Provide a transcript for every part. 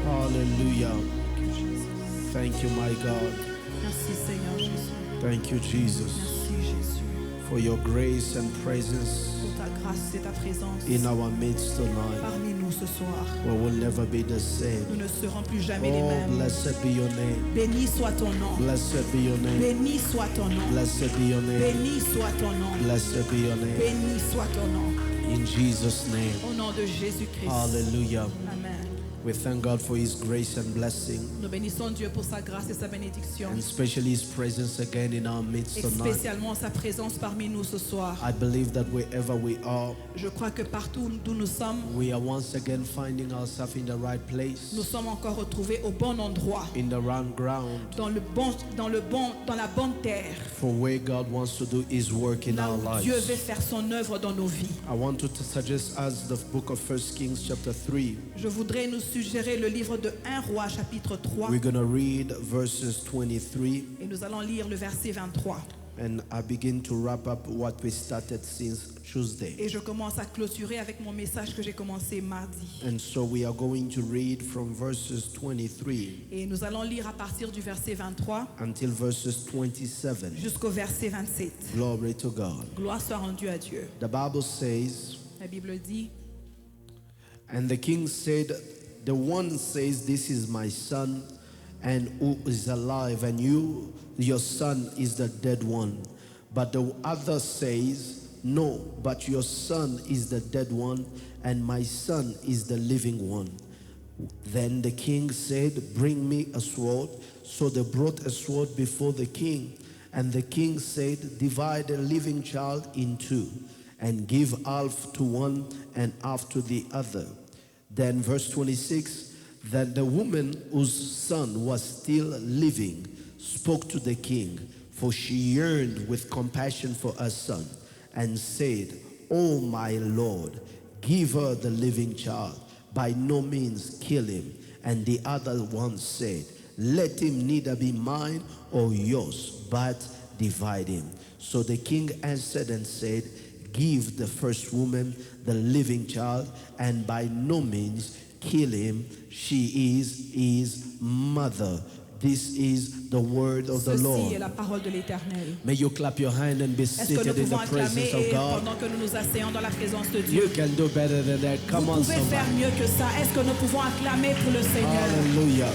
Hallelujah. Thank you, my God. Merci Seigneur Jésus. Thank you, Jesus, Merci Jésus for your grace and presence pour ta grâce et ta présence in our midst tonight. parmi nous ce soir. We will never be the Nous same. ne serons plus jamais les Oh, mêmes. blessed be your name. Béni soit ton nom. Blessed be your name. Béni soit ton nom. Blessed be your name. Béni soit ton nom. Blessed be your name. Béni soit ton nom. In Jesus' name. Au nom de Jésus-Christ. Hallelujah. Amen. We thank God for His grace and blessing, Nous bénissons Dieu pour sa grâce et sa bénédiction. and especially His presence again in our midst Et tonight. spécialement sa présence parmi nous ce soir. I believe that wherever we are, Je crois que partout d'où nous sommes, we are once again finding ourselves in the right place, nous sommes encore retrouvés au bon endroit, in the round ground, dans la bonne terre. for where God wants to do His work in Là our où Dieu veut lives. faire son œuvre dans nos vies. I want to suggest us the book of 1 Kings chapter 3. Je voudrais nous suggérer le livre de 1 Roi chapitre 3 We're going to read verses 23, et nous allons lire le verset 23. and I begin to wrap up what we started since Tuesday. Et je commence à clôturer avec mon message que j'ai commencé mardi. And so we are going to read from verses 23 Et nous allons lire à partir du verset 23 until verses 27. jusqu'au verset 27. Glory to God. Gloire soit rendue à Dieu. The Bible says, La Bible dit, and the king said, the one says, this is my son, and who is alive, and you, your son, is the dead one. But the other says, no, but your son is the dead one, and my son is the living one. Then the king said, bring me a sword. So they brought a sword before the king. And the king said, divide the living child in two, and give half to one and half to the other. Then verse 26, that the woman whose son was still living spoke to the king, for she yearned with compassion for her son, and said, "O my lord, give her the living child, by no means kill him." And the other one said, "Let him neither be mine or yours, but divide him." So the king answered and said, "Give the first woman the living child, and by no means kill him. She is his mother." This is the word of the ceci est Lord. la parole de l'Éternel. May you clap your hand and be Est-ce que nous seated in pouvons the acclamer presence of et God. pendant que nous nous asseyons dans la présence de Dieu? You can do better than that. Come Vous on, pouvez faire somebody. mieux que ça. Est-ce que nous pouvons acclamer pour le Seigneur? Hallelujah.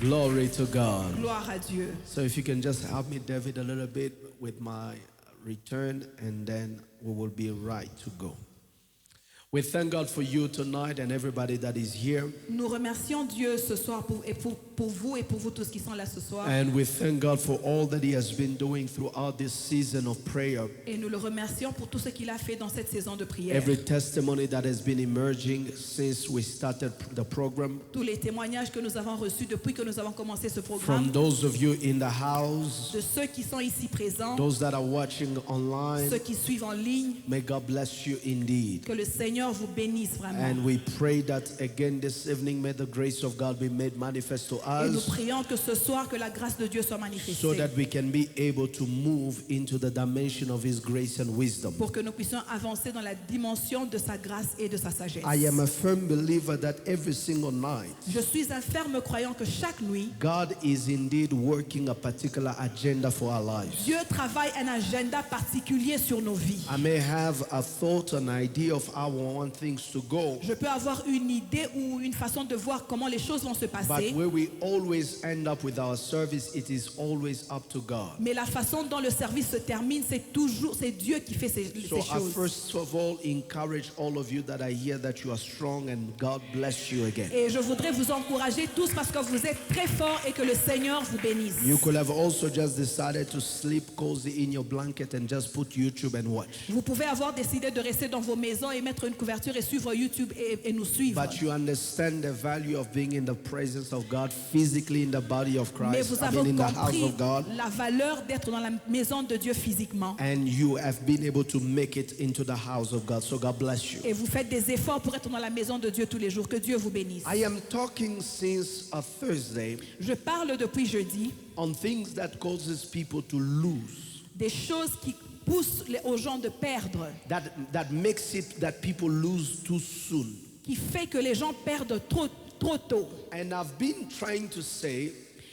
Glory to God. Gloire à Dieu. So if you can just help me, David, a little bit with my return, and then we will be right to go. We thank God for you tonight and everybody that is here. Nous remercions Dieu ce soir pour vous et pour vous tous qui sont là ce soir. And we thank God for all that He has been doing throughout this season of prayer. Et nous le remercions pour tout ce qu'il a fait dans cette saison de prière. Every testimony that has been emerging since we started the program. Tous les témoignages que nous avons reçus depuis que nous avons commencé ce From programme. those of you in the house, De ceux qui sont ici présents, those that are watching online, ceux qui suivent en ligne. may God bless you indeed. Que le Seigneur vous bénisse vraiment. And we pray that again this evening, may the grace of God be made manifest to Et nous us, prions que ce soir, que la grâce de Dieu soit so manifestée. that we can be able to move into the dimension of His grace and wisdom. Pour que nous puissions avancer dans la dimension de sa grâce et de sa sagesse. I am a firm believer that every single night, Je suis un ferme croyant que chaque nuit, God is indeed working a particular agenda for our lives. Dieu travaille un agenda particulier sur nos vies. I may have a thought, an idea of how I want things to go, Je peux avoir une idée ou une façon de voir comment les choses vont se but passer. where we always end up with our service, it is always up to God. Mais la façon dont le service se termine, c'est Dieu qui fait ces So I choses. first of all encourage all of you that are here that you are strong, and God bless you again. Et je voudrais vous encourager tous parce que vous êtes très forts et que le Seigneur vous bénisse. You could have also just decided to sleep cozy in your blanket and just put YouTube and watch. Vous pouvez avoir décidé de rester dans vos maisons et mettre une couverture et suivre YouTube et nous suivre. But you understand the value of being in the presence of God, physically in the body of Mais Christ, vous I avez mean in the house compris of God, la valeur d'être dans la maison de Dieu physiquement. and you have been able to make it into the house of God. So God bless you. Et vous faites des efforts pour être dans la maison de Dieu tous les jours. Que Dieu vous bénisse. I am talking since a Thursday Je parle depuis jeudi on things that causes people to lose, des choses qui poussent aux gens de perdre, that makes it that people lose too soon. qui fait que les gens perdent trop tôt. And I've been trying to say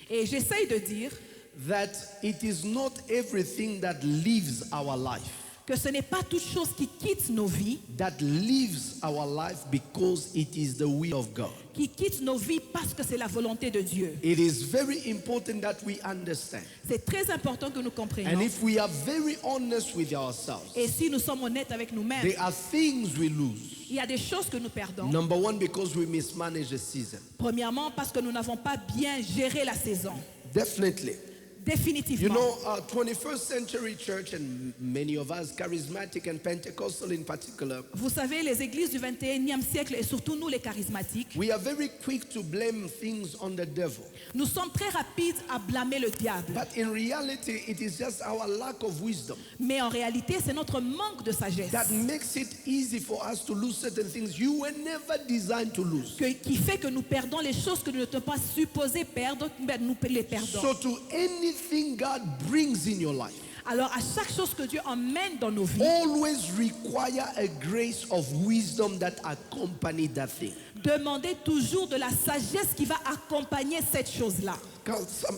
Et j'essaye de dire that it is not everything that lives our life, que ce n'est pas toute chose qui quitte nos vies, that lives our life because it is the will of God. qui quitte nos vies parce que c'est la volonté de Dieu. It is very important that we understand. C'est très important que nous And comprenions. if we are very honest with ourselves, Et si nous sommes honnêtes avec nous-mêmes, there are things we lose. il y a des choses que nous perdons. Number one, because we mismanage the season. Premièrement, parce que nous n'avons pas bien géré la saison. Definitely. You Définitivement. know, 21st century church, and many of us, charismatic and Pentecostal in particular, Vous savez, les églises du 21e siècle et surtout nous les charismatiques, we are very quick to blame things on the devil. nous sommes très rapides à blâmer le diable. But in reality, it is just our lack of wisdom Mais en réalité, c'est notre manque de sagesse that makes it easy for us to lose certain things you were never designed to lose. qui fait que nous perdons les choses que nous n'étions pas supposés perdre, mais nous les perdons. So to anything God brings in your life, Alors à chaque chose que Dieu emmène dans nos vies, always require a grace of wisdom that accompany that thing. demandez toujours de la sagesse qui va accompagner cette chose-là.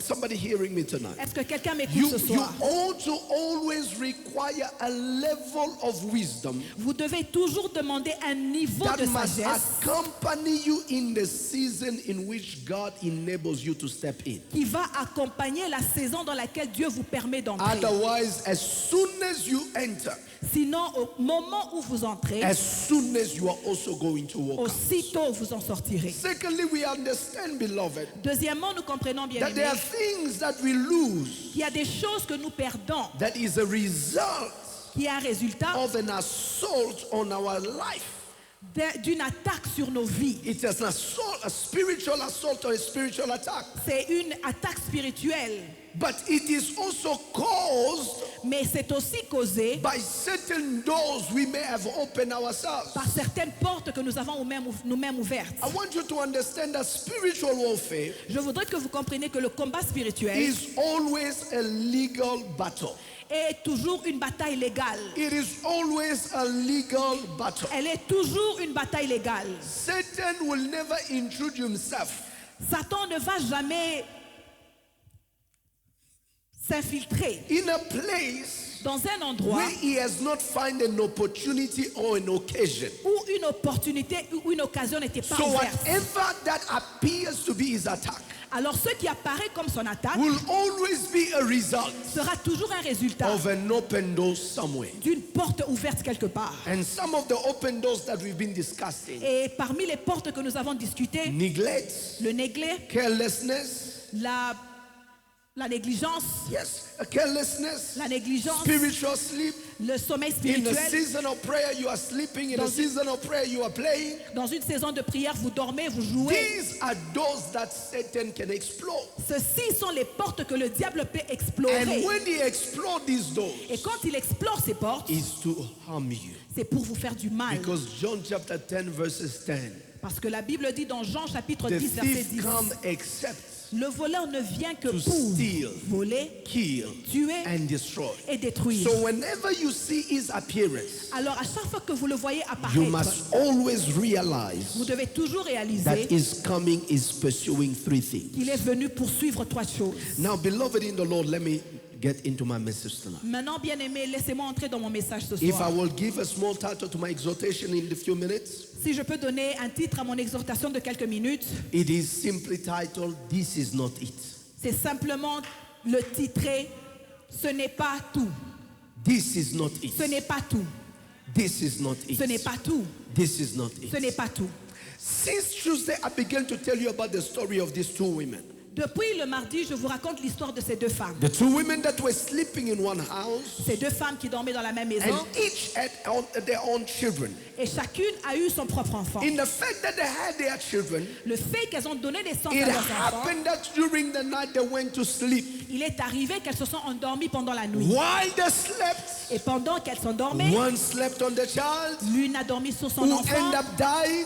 Somebody hearing me tonight. Est-ce que quelqu'un m'écoute You ce soir? ought to always require a level of wisdom Vous devez toujours demander un niveau that de must sagesse accompany you in the season in which God enables you to step in. qui va accompagner la saison dans laquelle Dieu vous permet d'entrer. Otherwise, as soon as you enter, Sinon, au moment où vous entrez, as soon as you are also going to walk out. aussitôt vous en sortirez. Secondly, we understand, beloved, Deuxièmement, nous comprenons bien that there are things that we lose qu'il y a des choses que nous perdons, that is a result qui est un résultat of an assault on our life. d'une attaque sur nos vies. It is an assault, a spiritual assault or a spiritual attack. C'est une attaque spirituelle, But it is also caused mais c'est aussi causé by certain doors we may have opened ourselves. par certaines portes que nous avons nous-mêmes ouvertes. I want you to understand that spiritual warfare Je voudrais que vous compreniez que le combat spirituel is always a legal battle. est toujours une bataille légale. It is always a legal battle. Elle est toujours une bataille légale. Satan will never intrude himself Satan ne va jamais s'infiltrer in a place dans un endroit where he has not found an opportunity or an occasion. où une opportunité ou une occasion n'était pas So ouverte. whatever that appears to be his attack Alors ce qui apparaît comme son attaque will always be a result sera toujours un résultat of an open door somewhere. d'une porte ouverte quelque part. And some of the open doors that we've been discussing, Et parmi les portes que nous avons discutées, neglect, le néglé, carelessness, la négligence, carelessness, la négligence, spiritual sleep. le sommeil In the spirituel. season of prayer, you are sleeping. In the season of prayer, you are playing. Dans une saison de prière, vous dormez, vous jouez. These are doors that Satan can explore. Ceci sont les portes que le diable peut And explorer. when he explores these doors, Et quand il explore ces portes, it's to harm you. c'est pour vous faire du mal. Because John chapter 10 verses 10, Parce que la Bible dit dans Jean chapitre the 10, verset thief 10, come except le voleur ne vient que to pour steal, voler, kill, tuer and destroy. et détruire. So whenever you see his appearance, Alors à chaque fois que vous le voyez you apparaître, must always realize vous devez toujours that réaliser his coming is pursuing three things. qu'il est venu pour suivre trois choses. Now, beloved in the Lord, let me get into my message tonight. Maintenant, bien aimé, laissez-moi entrer dans mon message ce If I soir. will give a small title to my exhortation in a few minutes, Si je peux donner un titre à mon exhortation de quelques minutes, it is simply titled, This is Not It. c'est simplement le titrer Ce n'est pas tout. This is not it. Ce n'est pas tout. This is not it. Ce n'est pas tout. This is not Ce n'est it. pas tout. Since Tuesday, I began to tell you about the story of these two women. Depuis le mardi, je vous raconte l'histoire de ces deux femmes. The two women that were sleeping in one house, Ces deux femmes qui dormaient dans la même and maison each had their own children. et chacune a eu son propre enfant. In the fact that they had their children, Le fait qu'elles ont donné naissance it à leurs enfants, happened that during the night they went to sleep. il est arrivé qu'elles se sont endormies pendant la nuit. While they slept, Et pendant qu'elles s'endormaient, one slept on the child l'une a dormi sur son who enfant ended up dying,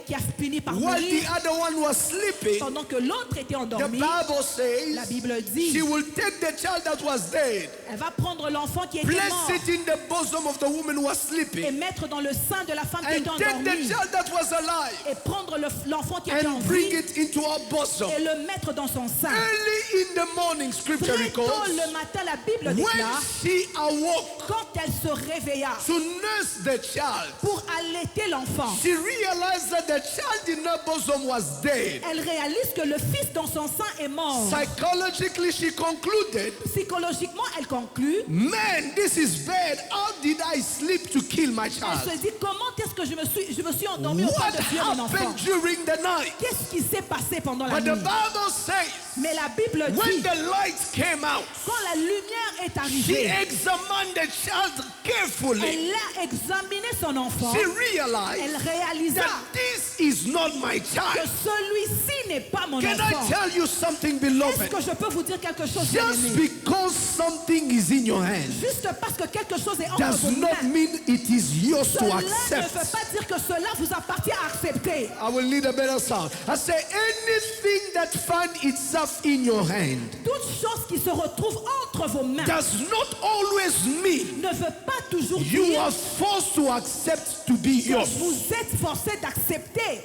qui a fini par while mourir. the other one was sleeping. Pendant que l'autre était The endormi, endormi, Bible says la Bible she dit, will take the child that was dead, elle va prendre l'enfant qui était place mort it in the bosom of the woman who was et sleeping, mettre dans le sein de la femme qui and était take the endormie child that was alive et prendre l'enfant qui était en and bring vie it into her bosom. et le mettre dans son sein. Early in the morning, scripture Très tôt records, le matin, la Bible when déclare, she awoke quand elle se réveilla to nurse the child, pour allaiter l'enfant, she realized that the child in her bosom was dead. elle réalise que le fils dans son sein est mort. Psychologically, she concluded, Psychologiquement, elle conclut, man, this is bad. How did I sleep to kill my elle child? se dit, comment est-ce que je me suis endormie au point What de tuer mon enfant? happened during the night? Qu'est-ce qui s'est passé pendant la But the nuit? Bible says, Mais la Bible when dit, the light came out, quand la lumière est she arrivée, examined the child carefully. elle a examiné son enfant, She elle realized réalisa that this is not my que child. celui-ci n'est pas mon Can I enfant. tell you something, Est-ce beloved? que je peux vous dire quelque chose, Just bien-aimé? because something is in your hand Juste parce que quelque chose est entre does vos not mains, mean it is yours to cela ne veut accept. pas dire que cela vous appartient à accepter. I will need a better sound. I say anything that finds itself in your hand Toute chose qui se retrouve entre vos mains does not always mean ne veut pas toujours you dire are forced to accept to be que yours. vous êtes forcé d'accepter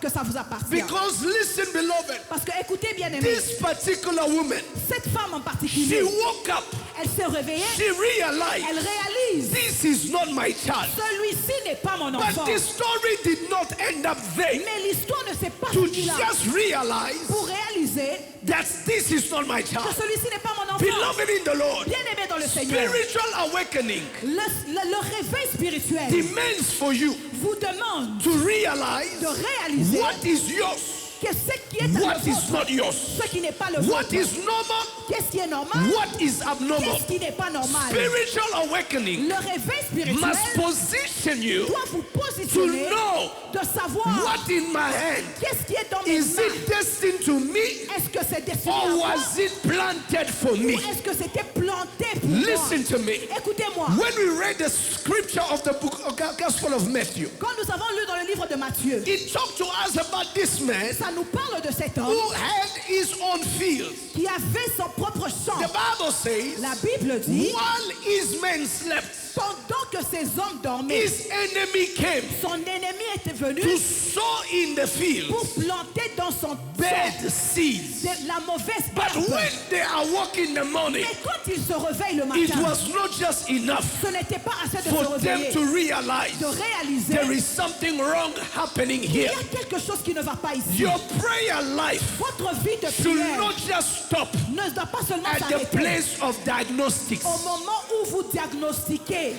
que ça vous appartient. Because listen, beloved, Parce que écoutez bien aimé, this particular woman, cette femme en she particulier, woke up, elle s'est réveillée, she realized elle réalise, this is not my child. celui-ci n'est pas mon But enfant. the story did not end up there. Mais l'histoire ne s'est pas To finie là. just realize Pour réaliser that this is not my que child. celui-ci n'est pas mon enfant. Beloved in the Lord, Bien aimé dans le Seigneur, spiritual awakening le réveil spirituel demands for you vous demande to realize de réaliser what is yours, que ce qui est à what is vôtre, not yours, ce qui n'est pas le what vôtre, is normal, qu'est-ce qui est normal, what is abnormal. qu'est-ce qui n'est pas normal. Spiritual awakening Le réveil spirituel must position you doit vous to positionner know de savoir what in my hand. qu'est-ce qui est dans mes Is mains. it destined to me Est-ce que c'est destiné à or moi was it planted for ou me? est-ce que c'était planté pour moi? Listen to me. Écoutez-moi. When we read the scripture of the book of Gospel of Matthew, Quand nous avons lu dans le livre de Matthieu, it talked to us about this man ça nous parle de cet homme who had his own field. qui avait son propre champ. The Bible says, La Bible dit, while his men slept, pendant que ces hommes dormaient, his enemy came son ennemi était venu to sow in the field pour planter dans son bad champ seeds. de la mauvaise But herbe. when they awoke in the morning, Et quand il se réveille le it matin, was not just enough ce n'était pas assez de se for them réveiller, to realize de réaliser there is something wrong happening qu'il y here. a quelque chose qui ne va pas ici. Your prayer life Votre vie de should prière not just stop ne doit pas seulement at the s'arrêter place of diagnostics. au moment où vous diagnostiquez.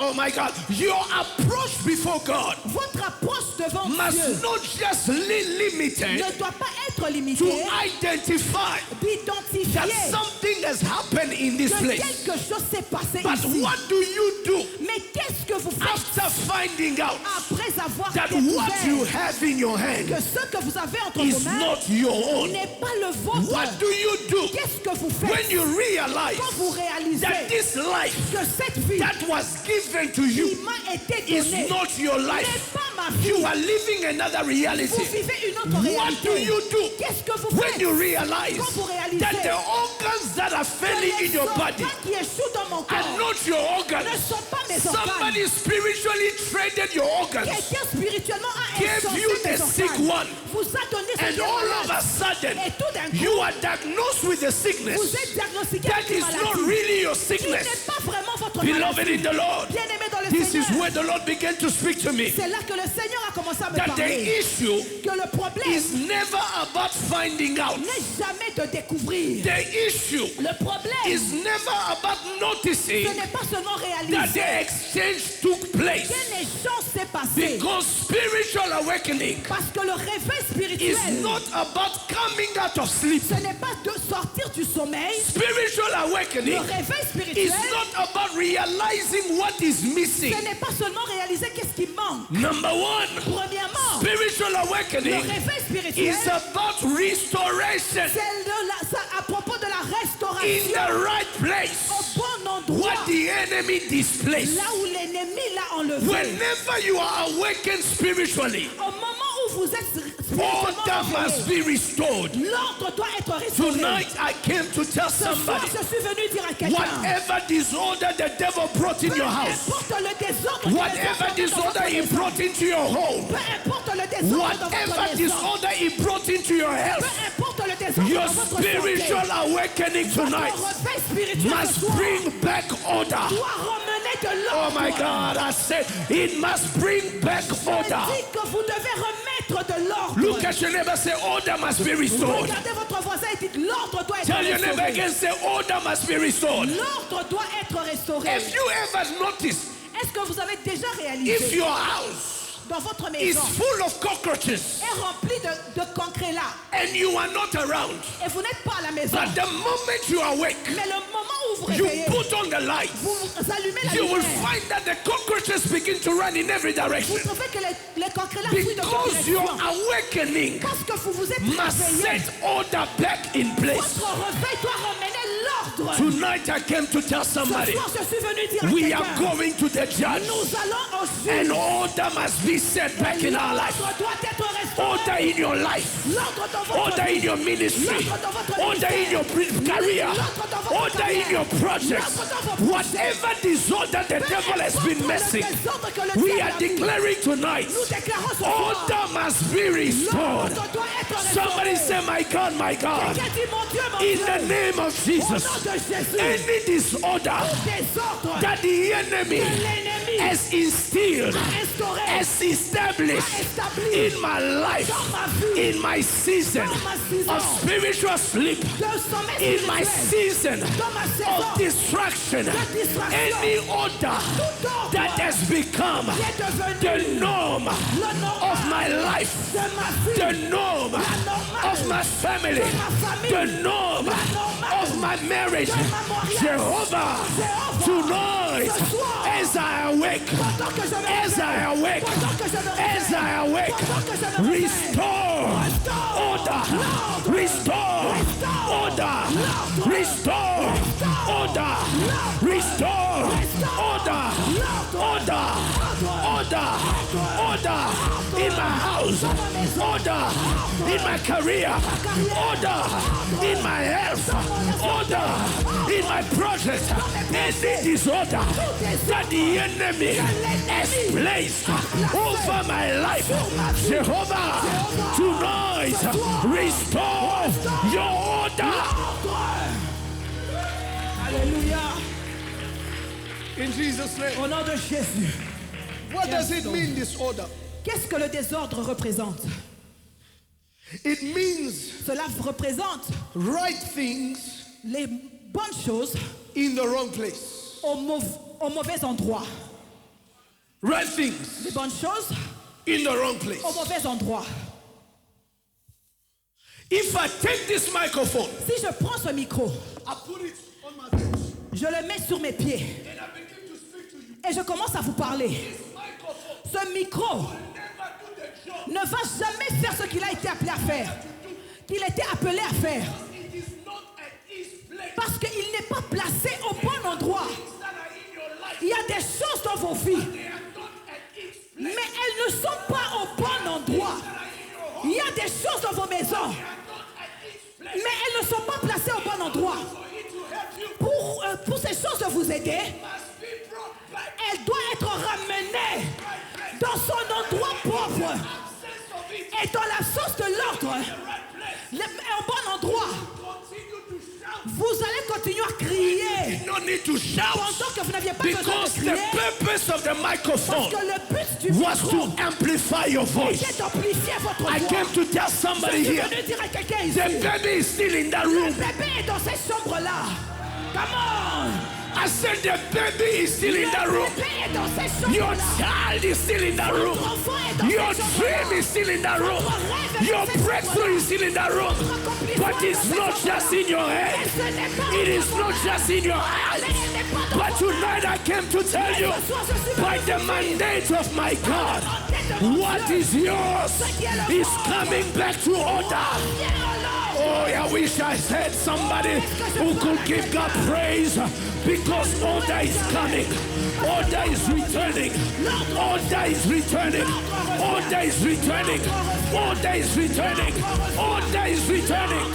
Oh my God, your approach before God Votre approche devant must Dieu not just be limited ne doit pas être to limitée identify that d'identifier something has happened in this que place. quelque chose s'est passé But ici. what do you do Mais qu'est-ce que vous faites after finding out après avoir that what you découvert have in your que hand ce que vous avez entre vos is mains not your own? n'est pas le vôtre? What do you do Qu'est-ce que vous when faites you realize quand vous réalisez that this life que cette vie that was given to qui you m'a été is donnée not your n'est life? pas ma vie? You are living another Vous reality. vivez une autre What do réalité. you do Qu'est-ce que vous when faites you realize quand vous réalisez that the organs that are failing in les your organes body qui échouent dans mon are corps not your ne organs? sont pas mes organes? Somebody spiritually traded your organs, Quelqu'un spirituellement a gave échangé you mes the sick organes. one, Vous a donné ce and qui est all of malade. a sudden Et tout d'un coup, you are diagnosed with a vous sickness êtes diagnostiqué that avec une is not maladie really your qui n'est sickness. pas vraiment votre Beloved maladie. in the Lord, Bien-aimé dans le this is Seigneur, where the Lord began to speak to me. c'est là que le Seigneur a commencé à me That the parler. issue Que le problème is never about finding out. n'est jamais de découvrir. The issue Le problème, is never about noticing ce n'est pas seulement that réaliser the exchange took place. qu'un échange s'est passé. Because spiritual awakening Parce que le réveil is spirituel, not about coming out of sleep. ce n'est pas de sortir du sommeil. Spiritual Le awakening réveil is spirituel, not about realizing what is missing. ce n'est pas seulement réaliser qu'est-ce qui manque. Number one, Premièrement, spiritual le awakening réveil spirituel, is about restoration c'est à propos de la in restauration the right au place. bon endroit, What the enemy displaced. là où l'ennemi l'a enlevé. Whenever you are awakened spiritually, Au moment où vous êtes spirituellement Order must réveillés, be restored. l'ordre doit être restauré. Tonight I came to tell Ce soir, somebody, je suis venu dire à quelqu'un, whatever disorder the devil brought in peu your house, importe le désordre que les whatever autres ont dans disorder votre he maison, brought into your home, peu importe le désordre dans votre whatever maison, disorder he brought into your peu health, importe le désordre your dans votre santé, spiritual awakening votre tonight réveil spirituel ce must soir bring back order. doit ramener de Oh l'ordre. my God, I said it must bring back Je order. dis que vous devez remettre de l'ordre. Look at your neighbor, say order must be restored. Regardez votre voisin et dites l'ordre doit être Tell your neighbor restauré. again, say order must be restored. L'ordre doit être restauré. Have you ever noticed Est-ce que vous avez déjà if réalisé your house dans votre is maison full of cockroaches est rempli de concret là and you are not around, et vous n'êtes pas à la maison, but the moment you awake, mais le moment où vous you réveillez, put on the light, vous allumez la you will lumière, find that the cockroaches begin to run in every direction vous trouvez que les concrets là fuient de because votre your direction. awakening Parce que vous vous êtes must réveillé, set order back in place. votre réveil doit ramener l'ordre. Tonight I came to tell Ce somebody, soir, je suis venu dire à we are quelqu'un, going to the judge nous allons au and juge. order must be set back in our life. L'ordre doit être restauré. Order in your life, L'ordre dans votre order in vie. your ministry, order in your career, order in your projects. Whatever disorder the devil has been messing, we are declaring tonight, Nous déclarons ce soir, order must be restored. l'ordre doit être Somebody restauré. say, my God, my God, Quelqu'un dit, mon Dieu, mon in Dieu, the name of au Jesus, nom de Jésus, any disorder désordre that the enemy l'ennemi has instilled, instauré, has established établi in my life, dans ma vie, in my season dans ma saison, of spiritual sleep, de sommeil in my spirituel, season dans ma saison, of distraction, any order that has become qui est devenu the norm le nom of my life, de ma vie, the norm of my family, the norm of my marriage. Jehovah, tonight, as I awake, pendant que je me as I réveille, awake, pendant que je me as réveille, I awake, pendant que je me réveille, restore order, restore order, restore order, restore order, order in my house, order in my career, order in my health, order in my project. Any disorder that the enemy has placed over my life, Jehovah, tonight restore your order. Alléluia. In Jesus' name. Au nom de Jésus. What does it mean, disorder? Qu'est-ce que le désordre représente? It means Cela représente right things les bonnes choses in the wrong place. au mauvais endroit. Right things Les bonnes choses in the wrong place. au mauvais endroit. If I take this microphone, Si je prends ce micro, I put it on my feet, je le mets sur mes pieds and I begin to speak to you, et je commence à vous parler. this microphone Ce micro never do the job. ne va jamais faire ce qu'il a été appelé à faire. Qu'il était appelé à faire. It is not at its place. Parce qu'il n'est pas placé au bon endroit. That are in your life, Il y a des choses dans vos vies, they are not at its place. mais elles ne sont pas au bon endroit. Il y a des choses dans vos maisons, mais elles ne sont pas placées au bon endroit. Pour ces choses de vous aider, elle doit être ramenée dans son endroit propre et dans la source de l'ordre, au bon endroit. Vous allez continuer à crier No need to shout pendant que vous n'aviez pas besoin because de the crier, purpose of the parce microphone que le but du was micro to amplify your voice. est d'amplifier votre I voix. came to tell Je somebody suis here, venu dire à quelqu'un ici, the baby is still in that le room. bébé est dans cette chambre-là. Come on! I said the baby is still in that Le room. bébé est dans cette Your chambre-là. child is still in that room. Votre enfant est dans Your cette dream chambre-là. is still in that room. Your breakthrough is still in that room. But it's not just in your head. Et ce n'est pas It dans is not votre just in your Mais eyes. il n'est pas dans But votre tonight I came to tell you, Ce soir, je suis by venu the vous dire, mandate of my God, what is yours is coming back to order. viens alors. Oh, I wish I had somebody who could give God praise because order is coming. Order is returning. Order is returning. Order is returning. Order is returning. Order is returning.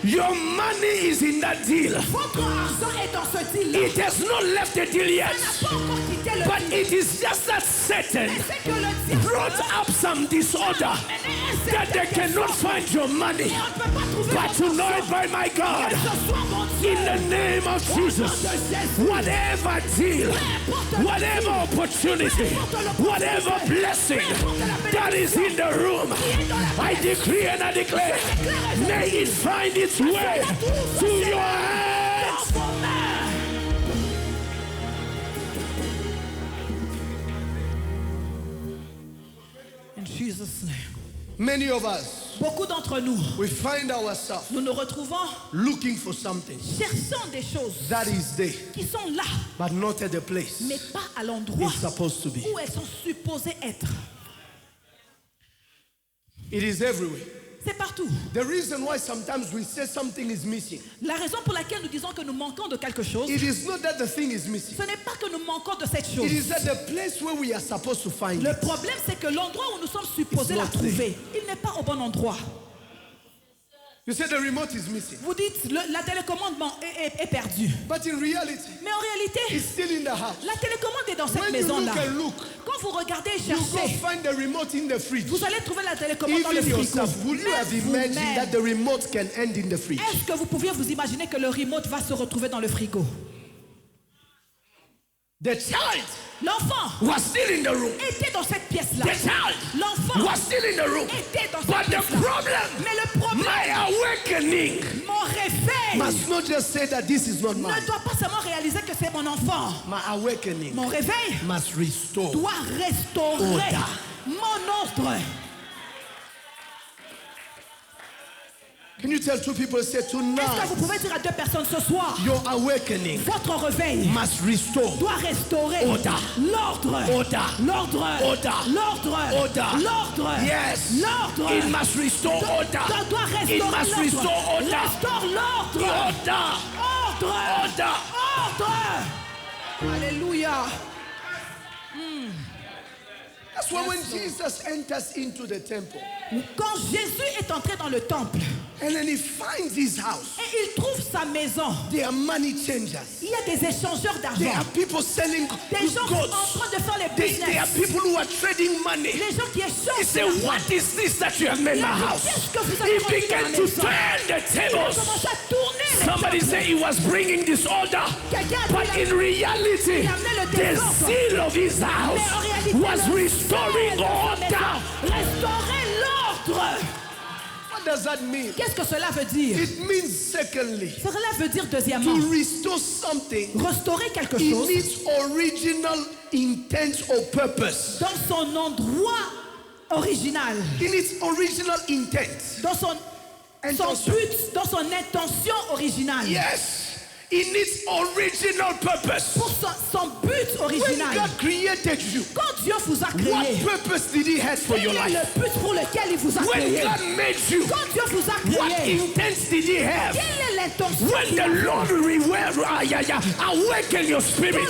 Your money is in that deal. Votre argent est dans ce deal. It has not left the deal yet. Ça n'a pas encore quitté le But deal. it is just that Satan Mais c'est que le diable brought up some disorder that they cannot find your money. Et on ne peut pas trouver But votre tonight, by my God, argent. Ce soir, mon Dieu, in the name of Jesus, whatever deal, whatever opportunity, whatever blessing that is in the room, I decree and I declare, may it find its way to your hands. dans vos mains. In Jesus' name. Many of us, Beaucoup d'entre nous, we find ourselves nous nous retrouvons looking for something cherchant des choses that is there, qui sont là, but not at the place mais pas à l'endroit it's supposed to be. où elles sont supposées être. It is everywhere. C'est partout. The reason why sometimes we say something is missing, La raison pour laquelle nous disons que nous manquons de quelque chose, it is not that the thing is missing. ce n'est pas que nous manquons de cette chose. It is at the place where we are supposed to find Le it. problème, c'est que l'endroit où nous sommes supposés It's la not trouver, il n'est pas au bon endroit. You say the remote is missing, Vous dites, la télécommande est perdue. but in reality, Mais en réalité, it's still in the house. la télécommande est dans cette When you maison-là. look and look, Quand vous regardez et you go cherchez, find the remote in the fridge. vous allez trouver la télécommande dans le Even frigo. yourself, would you have Même imagined vous-même, that the remote can end in the fridge? est-ce que vous pouviez vous imaginer que le remote va se retrouver dans le frigo? The child L'enfant was still in the room. était dans cette pièce-là. The child L'enfant was still in the room. était dans But cette the pièce-là. problem, Mais le problème, my awakening, mon réveil, must not just say that this is not mine. ne doit pas seulement réaliser que c'est mon enfant. My awakening Mon réveil must restore. doit restaurer Order. mon ordre. Can you tell two people, say Est-ce que tonight, vous pouvez dire à deux personnes ce soir, your awakening votre réveil must restore. doit restaurer Order. l'ordre. Order. L'ordre. Order. L'ordre. Order. L'ordre. Yes. L'ordre. It must restore order. Doit restaurer It must l'ordre. restore order. Restaure l'ordre. Order. Ordre. Order. Ordre. Alléluia. That's why when Jesus enters into the temple Quand Jésus est entré dans le temple and then he finds his house, et il trouve sa maison, there are money changers. il y a des échangeurs There d'argent. are people selling Des gens qui sont en goods. train de faire les There are business. people who are trading money. Les gens qui He échangent. said, what is this that you have made my house? Qu'est-ce que vous avez He rendu dans began la to maison? turn the Il a tables. commencé à tourner les Somebody tables. say he was bringing disorder, Quelqu'un a dit but in reality, il amenait le the désordre. seal of his Mais en house réalité, was le restoring ciel de sa order. maison restaurer l'ordre. What does that mean? Qu'est-ce que cela veut dire? It means, secondly, Cela veut dire deuxièmement, to restore something restaurer quelque in chose its original intent or purpose. dans son endroit original, In its original intent. dans son Intention. but, dans son intention originale, Yes. In its original purpose. pour son but When original. God created you, Quand Dieu vous a what créé, purpose did he have for quel your est life? le but pour lequel il vous a When créé? God made you, Quand Dieu vous a what créé, intent did he have? quelle est l'intention When qu'il the a? Lord awaken your Quand spirits,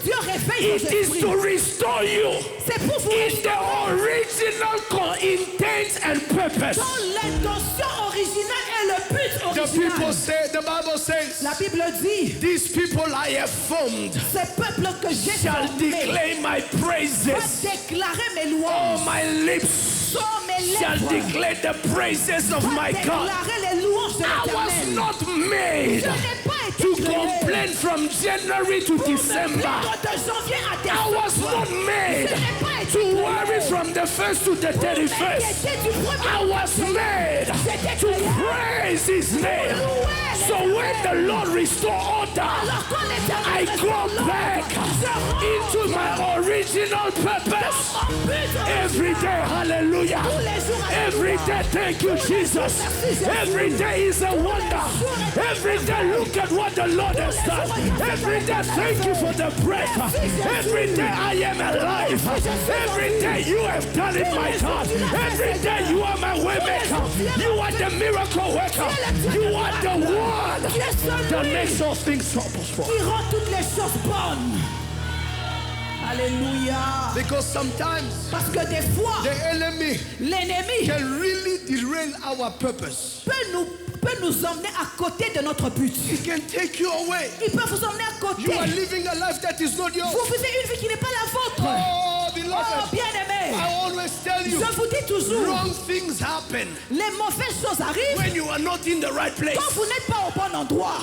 Dieu réveille vos it is to esprits, restore you c'est pour vous in restaurer the original intent and purpose. dans l'intention originale et le but The people original. say, the Bible says, La Bible dit, these people I have formed ce peuple que j'ai shall formé declare my va praises. déclarer mes All louanges. my lips Sur mes shall lèvres declare the praises of va my God. déclarer les louanges de I was l'Éternel. not made Je n'ai pas été to créé complain from January to pour me December. plaindre de janvier à I was décembre. not made Je n'ai pas été to créé worry from the 1st to the pour 31st. m'inquiéter du premier I was made J'étais to créé praise His name. louer So when the Lord restore order, Alors quand l'Éternel I restaure go l'ordre, back je rentre into my original purpose. en but Every day, hallelujah. tous les jours. Every day, thank you, Jesus. Every day is a wonder. Every day, look at what the Lord has done. Every day, thank you for the breath. Every day, I am alive. Every day, you have done it, my God. Every day, you are my way maker. You are the miracle worker. You are the one that makes all things possible. Qui rend toutes les choses bonnes. Alléluia. Because sometimes Parce que des fois, the enemy l'ennemi can really derail our purpose. peut nous emmener à côté de notre but. He can take you away. Il peut vous emmener à côté. You are living a life that is not yours. Vous vivez une vie qui n'est pas la vôtre. Oh, Oh, beloved, bien-aimé, I always tell you, je vous dis toujours, wrong things happen les mauvaises choses arrivent when you are not in the right place. quand vous n'êtes pas au bon endroit.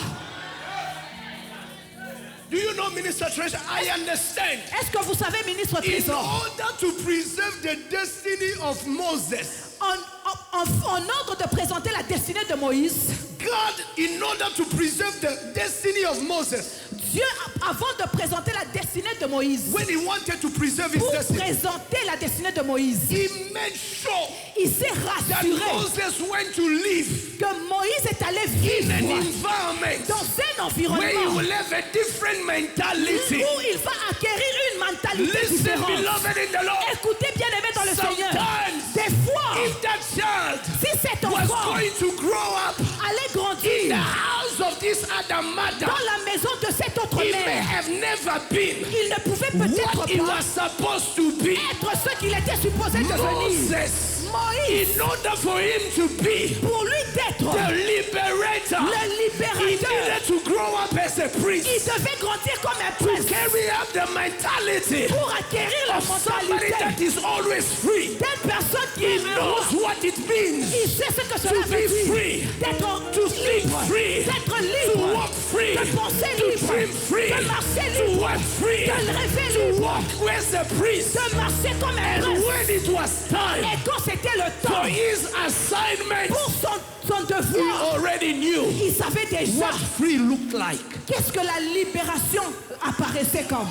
Do you know, Minister Treasure? I understand. Est-ce que vous savez, ministre In Trésor, order to preserve the destiny of Moses, en ordre de présenter la destinée de Moïse, God, in order to preserve the destiny of Moses, Dieu, avant de présenter la destinée de Moïse, when he wanted to preserve his pour destiny, présenter la destinée de Moïse, he made sure il s'est that rassuré Moses went to live que Moïse est allé in an vivre environment dans un where he environnement will have a different mentality. où il va acquérir une mentalité Listen, différente. beloved in the Lord. Écoutez, bien-aimé dans le Seigneur, Sometimes, des fois, if that child si cet was enfant going to grow up allait in the grandir house of this other mother, dans la maison de cet autre he may mère, have never been il ne pouvait peut-être what he pas was supposed to be. être ce qu'il était supposé devenir. Moses, Moïse, in order for him to be pour lui d'être the liberator, le he libérateur, needed to grow up as a il priest, devait grandir comme un to prince carry up the mentality pour acquérir la of somebody mentalité that is always free. d'une personne qui He est knows heureuse. what it means Il sait ce que cela to veut be dire free, d'être to think libre, free, d'être to libre, walk free, de penser to libre, dream free, de marcher to libre, work free, de rêver to libre, walk as a priest. de marcher comme un And prince. when it was time Et quand c'était le for temps his assignment, pour son he devoir, already knew il savait déjà what free looked like. qu'est-ce que la libération apparaissait comme.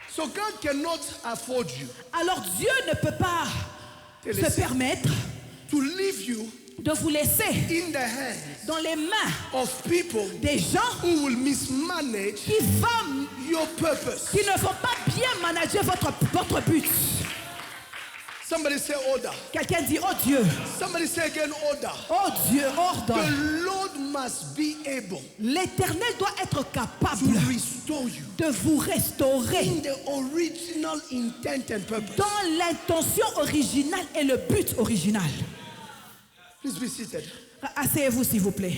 So God cannot afford you Alors Dieu ne peut pas Te se laisser. permettre to leave you de vous laisser in the hands dans les mains of people des gens who will mismanage qui your purpose. ne vont pas bien manager votre but. Somebody say order. Quelqu'un dit, oh Dieu, Somebody say again order. oh Dieu, ordre. The Lord must be able L'Éternel doit être to capable restore you de vous restaurer in the original intent and purpose. dans l'intention originale et le but original. Please be seated. Asseyez-vous s'il vous plaît.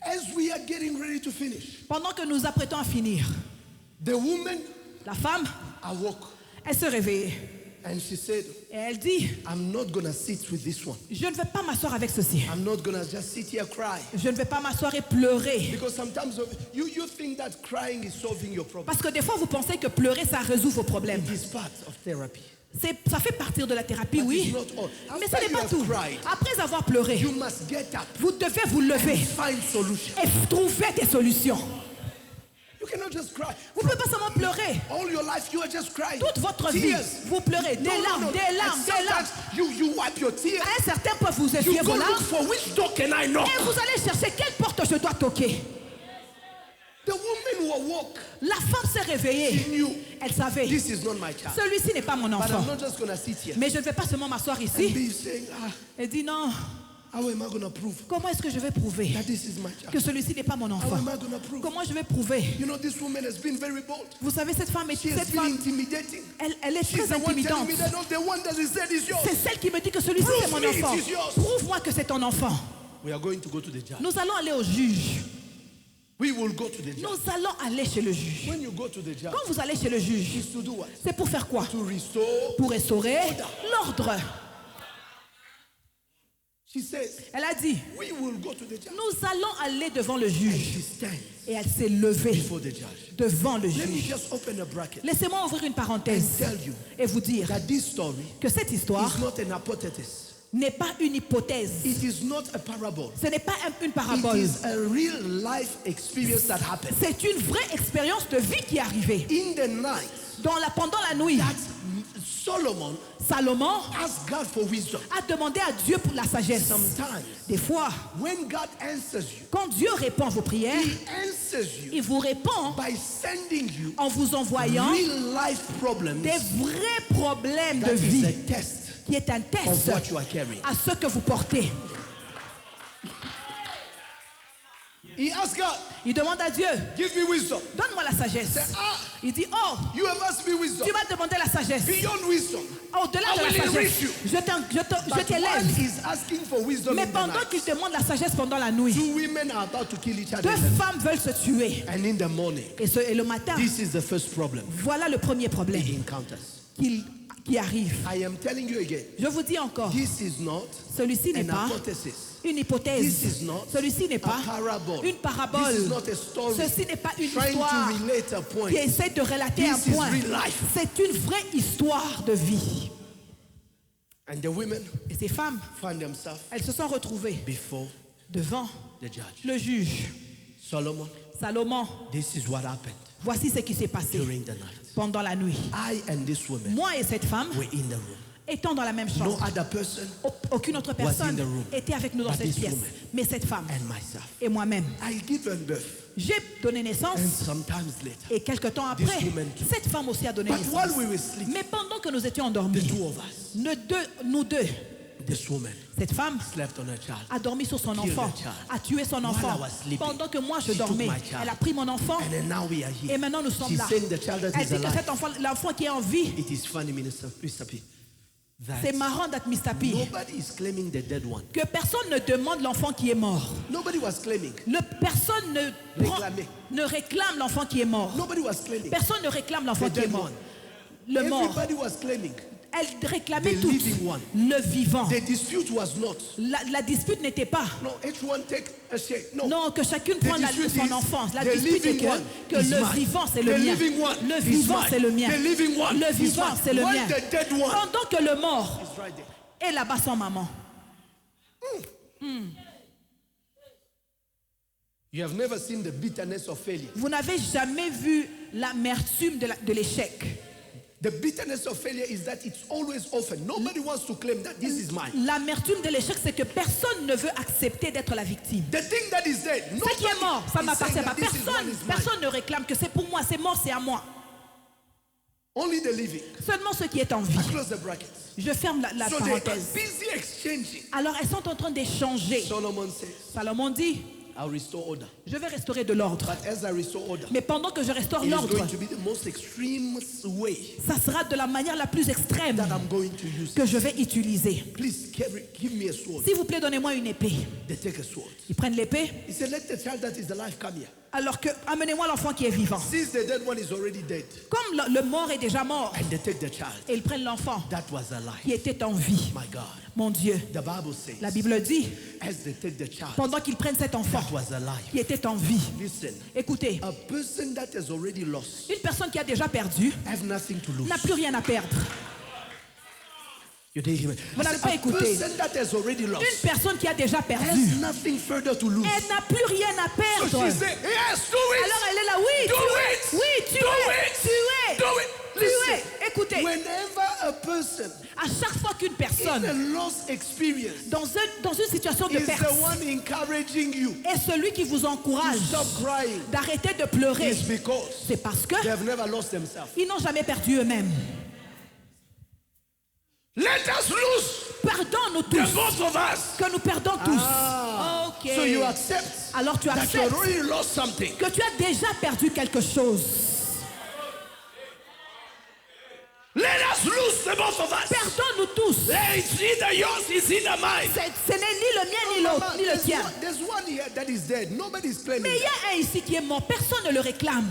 As we are getting ready to finish, Pendant que nous apprêtons à finir, the woman la femme, awoke elle se réveille and she said, et elle dit, I'm not going to sit with this one. je ne vais pas m'asseoir avec ceci. I'm not going to just sit here cry. Je ne vais pas m'asseoir et pleurer. Because sometimes you think that crying is solving your problem. Parce que des fois, vous pensez que pleurer, ça résout vos problèmes. It is part of therapy. Ça fait partir de la thérapie, But oui. it's not all. Mais After ce n'est you pas have tout. cried, Après avoir pleuré, you must get up vous devez vous lever and find solution. et trouver des solutions. You cannot just cry. Vous ne pouvez pas seulement pleurer. All your life you are just crying. Toute votre vie, Tears. vous pleurez. Des larmes, des And larmes, des larmes. sometimes you wipe your tears. À un certain point, vous You essuyez go vos look larmes for which door can I knock. et vous allez chercher quelle porte je dois toquer. The woman who awoke, La femme s'est she réveillée. knew Elle savait, this is not my child. celui-ci n'est pas mon But enfant. I'm not just going to sit here Mais je ne vais pas seulement m'asseoir and ici be saying, et dire non, how am I going to prove comment est-ce que je vais prouver that this is my child? que celui-ci n'est pas mon How enfant? am I going to prove? Comment je vais prouver? You know, this woman has been very bold. Vous savez, cette femme, She has been intimidating. elle est She's très the one telling intimidante. me that no, the one that is said is yours. C'est celle qui me dit que celui-ci Prove c'est mon me enfant. it is yours. Prouve-moi que c'est ton enfant. We are going to go to the judge. Nous allons aller au juge. We will go to the judge. Nous allons aller chez le juge. When you go to the judge, Quand vous allez chez le juge, is to do what? c'est pour faire quoi? To restore. Pour restaurer l'ordre. She says, Elle a dit, we will go to the judge. nous allons aller devant le And juge. she stands Et elle s'est levée before the judge. devant le Let me juge. just open a bracket Laissez-moi ouvrir une and parenthèse tell you et vous dire that this story que cette histoire is not an hypothesis. n'est pas une hypothèse. It is not a parable. Ce n'est pas une It parabole. is a real life experience that happened. C'est une vraie expérience de vie qui est arrivée. In the night, Pendant la nuit, that Solomon Salomon asked God for wisdom. a demandé à Dieu pour la sagesse. Sometimes, Des fois, when God answers you, quand Dieu répond à vos prières, He answers you il vous répond by sending you en vous envoyant real life problems. des vrais problèmes de That is vie, a test qui est un of test what you are carrying. à ce que vous portez. He asked God, Il demande à Dieu, give me wisdom. donne-moi la sagesse. Ah, Il dit, oh, you have asked me wisdom. tu m'as demandé la sagesse. Beyond wisdom. Au-delà I de la will sagesse, enrich you. je But t'élève. one is asking for wisdom Mais in the pendant night. qu'il demande la sagesse pendant la nuit, Two women are about to kill each other. deux femmes veulent se tuer. And in the morning, Et le matin, this is the first problem. voilà le premier problème He encounters. qui arrive. I am telling you again, Je vous dis encore, this is not celui-ci n'est an pas hypothesis. une hypothèse. This is not Celui-ci n'est a pas parable. une parabole. This is not a story Ceci n'est pas une trying histoire to relate a point. qui essaie de relater un This is point. real life. C'est une vraie histoire de vie. And the women Et ces femmes, find themselves elles se sont retrouvées before devant the judge. le juge. Solomon, Salomon, this is what happened voici ce qui s'est passé during the night. pendant la nuit. I and this woman Moi et cette femme were in the room. étant dans la même No chambre. other person Aucune autre in personne the room. était avec nous dans But cette this pièce. woman. Mais cette femme and myself. et moi-même. I give birth. J'ai donné naissance And sometimes later, et quelque temps après, woman too. cette femme aussi a donné but while naissance. we were sleeping, Mais pendant que nous étions the endormis, two of us, nous deux, this woman cette femme slept on her child. a dormi sur son Killed enfant, her child. a tué son enfant. I was sleeping, Pendant que moi je she took dormais, my child. elle a pris mon enfant And then now we are here. et maintenant nous sommes She's là. saying the child that Elle is dit que alive. cet enfant, l'enfant qui est en vie, It is funny, Mr. P. that c'est marrant d'être Mr. P. nobody is claiming the dead one. Que personne ne demande l'enfant qui est mort. Nobody was claiming. Personne Réclamer. ne réclame l'enfant qui est mort. Nobody was claiming. Personne ne réclame l'enfant The qui est dead mort. one. Le mort. Everybody was claiming. Elle réclamait The tout. living one. Le vivant. The dispute was not. La dispute n'était pas. No, each one take a share. No. Non, que chacune The prenne dispute son is enfance. La the dispute est living one que is le mine. vivant c'est The le mien. living one Le is vivant mine. c'est le mien. The living one Le is vivant mine. c'est le When mien. the dead one Pendant que le mort is right there. est là-bas sans maman. You have never seen the bitterness of failure. Vous n'avez jamais vu l'amertume de l'échec. The bitterness of failure is that it's always often. Nobody wants to claim that this is mine. L'amertume de l'échec, c'est que personne ne veut accepter d'être la victime. The thing that is dead, Ce qui est mort, ça ne is saying m'appartient pas. that this is what is mine. Personne ne réclame que c'est pour moi, c'est mort, c'est à moi. Only the living. Seulement ceux qui est en vie. I close the brackets. Je ferme la So they are parenthèse. busy exchanging. Alors elles sont en train d'échanger. Solomon says, Salomon dit, I'll restore order. je vais restaurer de l'ordre. But as I restore order, Mais pendant que je restaure it is l'ordre, going to be the most extreme way ça sera de la manière la plus extrême that I'm going to use. que je vais utiliser. Please give me a sword. S'il vous plaît, donnez-moi une épée. They take a sword. Ils prennent l'épée. He said, let the child that is alive come here. Alors que, amenez-moi l'enfant qui est vivant. Since the dead one is already dead, Comme le mort est déjà mort, and they take the child et ils prennent l'enfant that was qui alive. était en vie. My God. Mon Dieu, The Bible says, la Bible dit, as they take the child pendant qu'ils prennent cet enfant that was alive. qui était en vie, Listen, écoutez, a person that has already lost une personne qui a déjà perdu have nothing to lose. n'a plus rien à perdre. You didn't hear me. Vous I n'avez said, pas a écouté. person that has already lost Une personne qui a déjà perdu, has nothing further to lose. elle n'a plus rien à So perdre. she said, yes, do it. Alors elle est là, oui, Do tuez, it. oui, Do tuez, it. tuez, Do it. tuez. Listen, Écoutez, whenever a person à chaque fois qu'une in personne a lost experience dans une situation de is perte the one encouraging you est celui qui vous encourage to stop crying, d'arrêter de pleurer, is because c'est parce que they have never lost themselves. ils n'ont jamais perdu eux-mêmes. Let us lose Perdons-nous the tous, both of us. que nous perdons tous. Ah. Ok. So you accept Alors tu that you acceptes have already lost something. que tu as déjà perdu quelque chose. Let us lose the both of us. Perdons-nous tous. It's either yours, it's either mine. Ce n'est ni le mien, ni l'autre, ni le tien. There's one here that is dead. Nobody is claiming Mais il y that. a un ici qui est mort. Personne ne le réclame.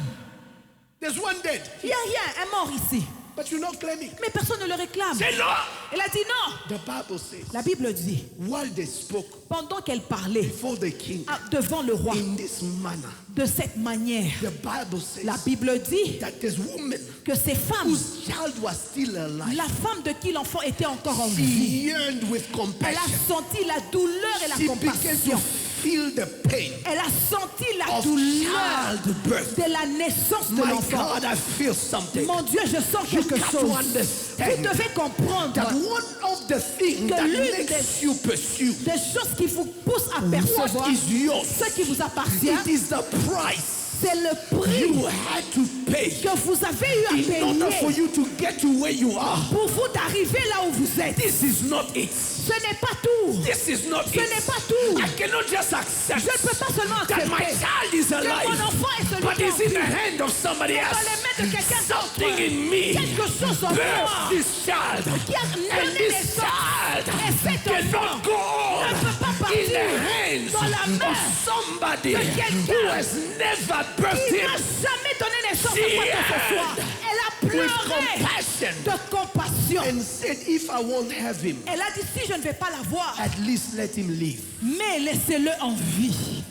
There's one dead. Il y a un mort ici. But you're not claiming. Mais personne ne le réclame. Say no. Elle a dit non. The Bible says, La Bible dit, while they spoke pendant qu'elle parlait before the king devant le roi, in this manner, de cette manière, the Bible says la Bible dit that this woman que ces femmes, whose child was still alive, la femme de qui l'enfant était encore en she vie, yearned with elle a compassion. senti la douleur et la She began to compassion. feel the pain Elle a senti la of douleur childbirth. de la naissance de My l'enfant. God, I feel something. Mon Dieu, je sens You quelque got to chose. Vous understand devez comprendre that one of the things que that l'une makes you pursue des choses qui vous poussent à percevoir what is yours, ce qui vous appartient, it is the price c'est le prix you had to pay que vous avez eu à in order for payer you to get to where you are. pour vous d'arriver là où vous êtes. This is not it. Ce n'est pas tout. This is not Ce it. n'est pas tout. I cannot just accept Je ne peux pas seulement that my accepter child is que alive, mon enfant est celui but qui est en it's in the vie. hand of somebody Dans else. les mains de quelqu'un Something d'autre. in me Quelque chose en moi birthed this child, qui a and donné this naissance. child Et cet enfant cannot go on ne peut pas in partir the hands dans la main of somebody de quelqu'un who has never birthed qui n'a him jamais donné naissance à She quoi que ce soit. Elle a with pleuré compassion de compassion. and said, if I won't have him, Elle a dit, si je ne vais pas l'avoir, at least let him live. mais laissez-le en vie.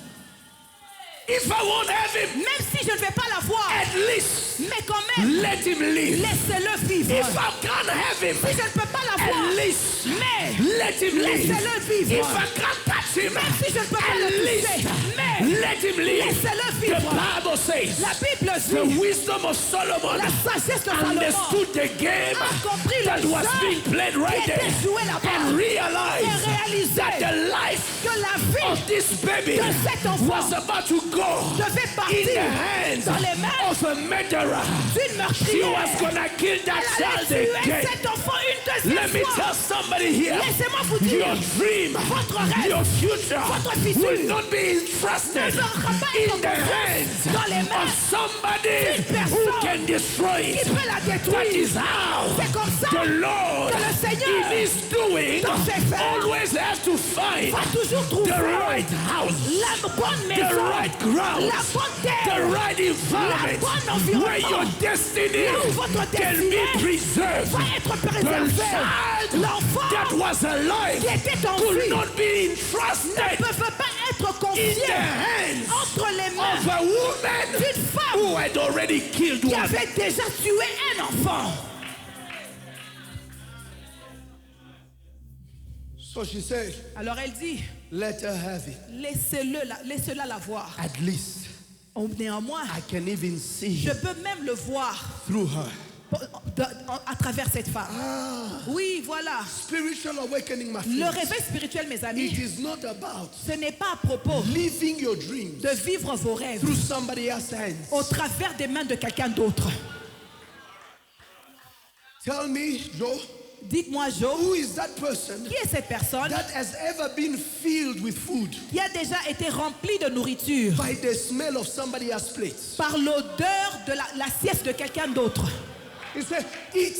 If I won't have him, Même si je ne vais pas l'avoir, at least mais quand même, let him live. laissez-le vivre. If I can't have him, Si je ne peux pas l'avoir, at least mais let him live. laissez-le vivre. If I can't touch him, Même si je ne peux pas le at least toucher, mais let him live. laissez-le The vivre. Bible says La Bible the dit, wisdom of Solomon la sagesse de Salomon understood the game a compris that le was jeu being played right qui était there joué là-bas and et realized réalisé that the life que la vie of this baby de cet enfant was about to go devait in partir the hands dans les mains of a murderer. d'une She meurtrière. was gonna kill that Elle allait child tuer again. cet enfant une Let me deuxième tell fois. somebody here, Laissez-moi vous dire, your dream, votre rêve, your future votre futur will not be entrusted ne sera pas in être the confiance dans les hands mains of somebody d'une personne who can destroy qui it. peut la That détruire. is how C'est comme ça the Lord que le Seigneur, in his doing dans ses faits, always has to find va toujours trouver the right house, la bonne the maison, right ground, la bonne the terre, right environment bonne environnement, where your destiny là où votre can destinée be preserved. va être The préservée. child L'enfant that was alive qui était en could vie not be ne entrusted peut pas être in the confié hands entre les of mains a woman d'une femme who had already killed qui one. avait déjà tué un enfant. So she said, Alors elle dit, let her have it. laissez-la la voir. At least Néanmoins, I can even see je him peux même le voir through her. à travers cette femme. Oui, voilà. Spiritual awakening, my Le friends. réveil spirituel, mes It amis, is not about ce n'est pas à propos living your dreams de vivre vos rêves through somebody else's hands. au travers des mains de quelqu'un d'autre. Tell me, Joe, Dites-moi, Joe, who is that person qui est cette personne that has ever been filled with food qui a déjà été remplie de nourriture by the smell of somebody else's plates? par l'odeur de l'assiette de quelqu'un d'autre? He said, eat,